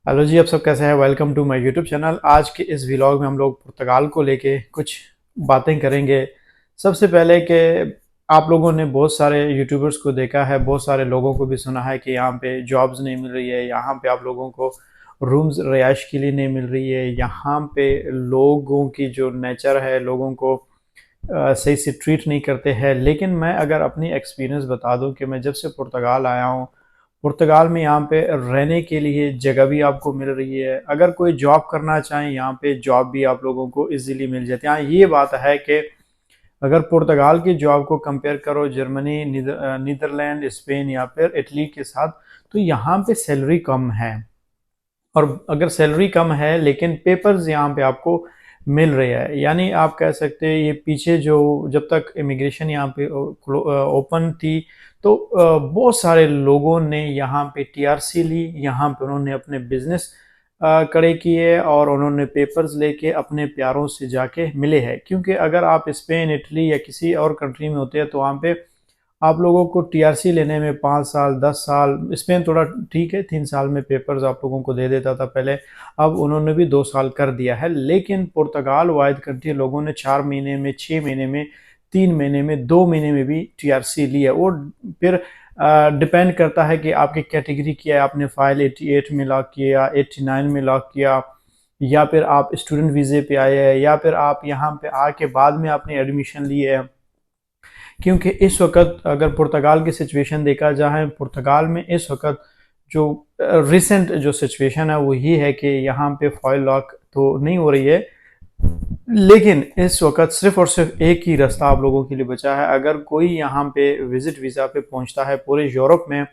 Hello जी, आप सब कैसे हैं? Welcome to my YouTube channel. आज के इस व्लॉग में हम लोग पुर्तगाल को लेके कुछ बातें करेंगे। सबसे पहले कि आप लोगों ने बहुत सारे यूट्यूबर्स को देखा है, बहुत सारे लोगों को भी सुना है कि यहाँ पे जॉब्स नहीं मिल रही है, यहाँ पे आप लोगों को रूम्स रिहाइश के लिए नहीं मिल रही है, यहाँ पे लोगों की जो नेचर है, लोगों को सही से ट्रीट नहीं करते हैं। लेकिन मैं अगर अपनी एक्सपीरियंस बता दूं कि मैं जब से पुर्तगाल आया हूँ, पुर्तगाल में यहाँ पे रहने के लिए जगह भी आपको मिल रही है। अगर कोई जॉब करना चाहे यहाँ पे जॉब भी आप लोगों को इजीली मिल जाती है। हाँ, ये बात है कि अगर पुर्तगाल की जॉब को कंपेयर करो जर्मनी, नीदरलैंड, स्पेन या फिर इटली के साथ, तो यहाँ पे सैलरी कम है। और अगर सैलरी कम है लेकिन पेपर्स यहाँ पे आपको मिल रहे हैं, यानी आप कह सकते हैं ये पीछे जो जब तक इमिग्रेशन यहाँ पे ओपन थी तो बहुत सारे लोगों ने यहाँ पे टीआरसी ली, यहाँ पे उन्होंने अपने बिजनेस खड़े किए और उन्होंने पेपर्स लेके अपने प्यारों से जाके मिले हैं। क्योंकि अगर आप स्पेन, इटली या किसी और कंट्री में होते हैं तो वहाँ पे आप लोगों को टीआरसी लेने में 5 साल, 10 साल, स्पेन थोड़ा ठीक है, 3 साल में पेपर्स आप लोगों को दे देता था पहले। अब उन्होंने भी 2 साल कर दिया है। लेकिन पुर्तगाल वाइद कंट्री लोगों ने 4 महीने में, 6 महीने में, 3 महीने में, 2 महीने में भी टीआरसी ली है। वो फिर डिपेंड करता है कि आपकी कैटेगरी क्या है। आपने फाइल 88 में लॉक किया, 89 में लॉक किया, या फिर आप स्टूडेंट वीज़े पे आए हैं, या फिर आप यहाँ पे आके बाद में आपने एडमिशन लिए है। क्योंकि इस वक्त अगर पुर्तगाल की सिचुएशन देखा जाए, पुर्तगाल में इस वक्त जो रिसेंट जो सिचुएशन है वो ये है कि यहाँ पे फॉइल लॉक तो नहीं हो रही है, लेकिन इस वक्त सिर्फ और सिर्फ एक ही रास्ता आप लोगों के लिए बचा है। अगर कोई यहाँ पे विजिट वीज़ा पे पहुँचता है पूरे यूरोप में,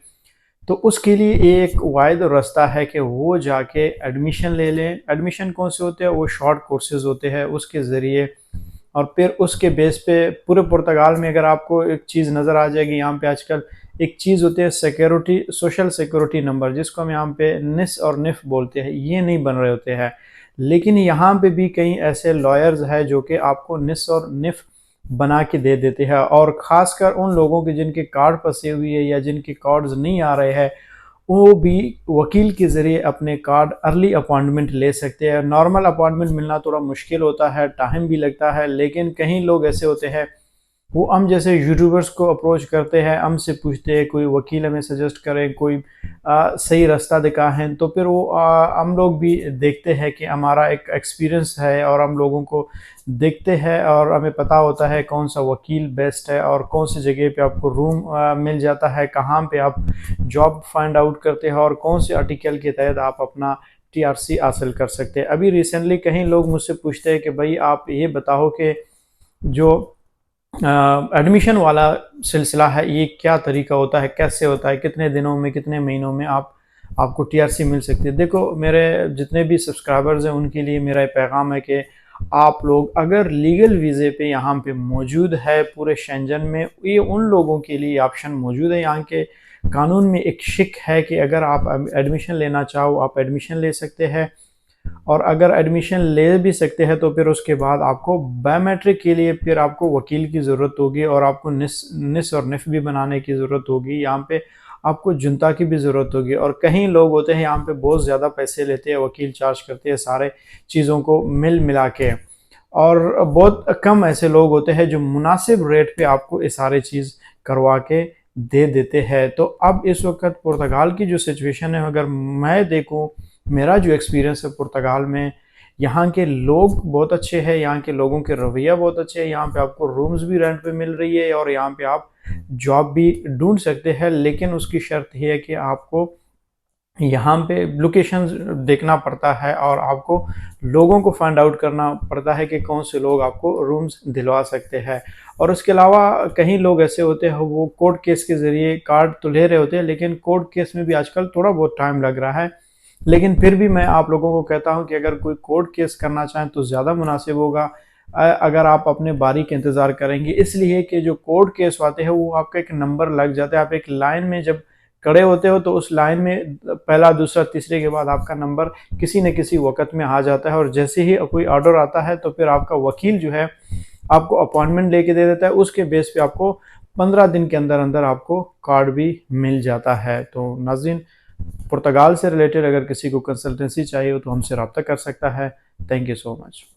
तो उसके लिए एक वाहिद रास्ता है कि वो जाके एडमिशन ले लें। एडमिशन कौन से होते हैं? वो शॉर्ट कोर्सेज होते हैं, उसके ज़रिए। और फिर उसके बेस पे पूरे पुर्तगाल में अगर आपको एक चीज़ नज़र आ जाएगी, यहाँ पे आजकल एक चीज़ होती है सिक्योरिटी, सोशल सिक्योरिटी नंबर, जिसको हम यहाँ पे निस और निफ बोलते हैं, ये नहीं बन रहे होते हैं। लेकिन यहाँ पे भी कई ऐसे लॉयर्स हैं जो कि आपको निस और निफ बना के दे देते हैं। और ख़ासकर उन लोगों के जिनके कार्ड फंसे हुए है या जिनके कार्ड्स नहीं आ रहे हैं, वो भी वकील के ज़रिए अपने कार्ड अर्ली अपॉइंटमेंट ले सकते हैं। नॉर्मल अपॉइंटमेंट मिलना थोड़ा मुश्किल होता है, टाइम भी लगता है, लेकिन कहीं लोग ऐसे होते हैं वो हम जैसे यूट्यूबर्स को अप्रोच करते हैं, हमसे पूछते हैं कोई वकील हमें सजेस्ट करें, कोई सही रास्ता दिखाएं। तो फिर वो हम लोग भी देखते हैं कि हमारा एक एक्सपीरियंस है और हम लोगों को देखते हैं और हमें पता होता है कौन सा वकील बेस्ट है और कौन सी जगह पे आपको रूम मिल जाता है, कहाँ पे आप जॉब फाइंड आउट करते हैं और कौन से आर्टिकल के तहत आप अपना टीआरसी हासिल कर सकते हैं। अभी रिसेंटली कहीं लोग मुझसे पूछते हैं कि भाई आप ये बताओ कि जो एडमिशन वाला सिलसिला है ये क्या तरीका होता है, कैसे होता है, कितने दिनों में, कितने महीनों में आपको टीआरसी मिल सकती है। देखो, मेरे जितने भी सब्सक्राइबर्स हैं उनके लिए मेरा पैगाम है कि आप लोग अगर लीगल वीज़े पे यहाँ पे मौजूद है पूरे शेंजन में, ये उन लोगों के लिए ऑप्शन मौजूद है। यहाँ के कानून में एक शिक है कि अगर आप एडमिशन लेना चाहो आप एडमिशन ले सकते हैं, और अगर एडमिशन ले भी सकते हैं तो फिर उसके बाद आपको बायोमेट्रिक के लिए फिर आपको वकील की ज़रूरत होगी और आपको निस और निफ भी बनाने की ज़रूरत होगी। यहाँ पे आपको जुनता की भी ज़रूरत होगी। और कहीं लोग होते हैं यहाँ पे बहुत ज़्यादा पैसे लेते हैं, वकील चार्ज करते हैं सारे चीज़ों को मिल मिला के, और बहुत कम ऐसे लोग होते हैं जो मुनासिब रेट पे आपको ये सारे चीज़ करवा के दे देते हैं। तो अब इस वक्त पुर्तगाल की जो सिचुएशन है, अगर मैं देखूँ, मेरा जो एक्सपीरियंस है पुर्तगाल में, यहाँ के लोग बहुत अच्छे हैं, यहाँ के लोगों के रवैया बहुत अच्छे हैं। यहाँ पे आपको रूम्स भी रेंट पे मिल रही है और यहाँ पे आप जॉब भी ढूंढ सकते हैं। लेकिन उसकी शर्त यह है कि आपको यहाँ पे लोकेशन देखना पड़ता है और आपको लोगों को फाइंड आउट करना पड़ता है कि कौन से लोग आपको रूम्स दिलवा सकते हैं। और उसके अलावा कहीं लोग ऐसे होते हैं वो कोर्ट केस के ज़रिए कार्ड तो ले रहे होते हैं, लेकिन कोर्ट केस में भी आजकल थोड़ा बहुत टाइम लग रहा है। लेकिन फिर भी मैं आप लोगों को कहता हूं कि अगर कोई कोर्ट केस करना चाहें तो ज़्यादा मुनासिब होगा अगर आप अपने बारी का इंतज़ार करेंगे। इसलिए कि जो कोर्ट केस आते हैं वो आपका एक नंबर लग जाता है। आप एक लाइन में जब खड़े होते हो तो उस लाइन में पहला, दूसरा, तीसरे के बाद आपका नंबर किसी न किसी वक्त में आ जाता है। और जैसे ही कोई ऑर्डर आता है तो फिर आपका वकील जो है आपको अपॉइंटमेंट लेके दे देता है। उसके बेस पे आपको 15 दिन के अंदर अंदर आपको कार्ड भी मिल जाता है। तो नाज़रीन, पुर्तगाल से रिलेटेड अगर किसी को कंसल्टेंसी चाहिए हो तो हमसे रब्ता कर सकता है। Thank you so much.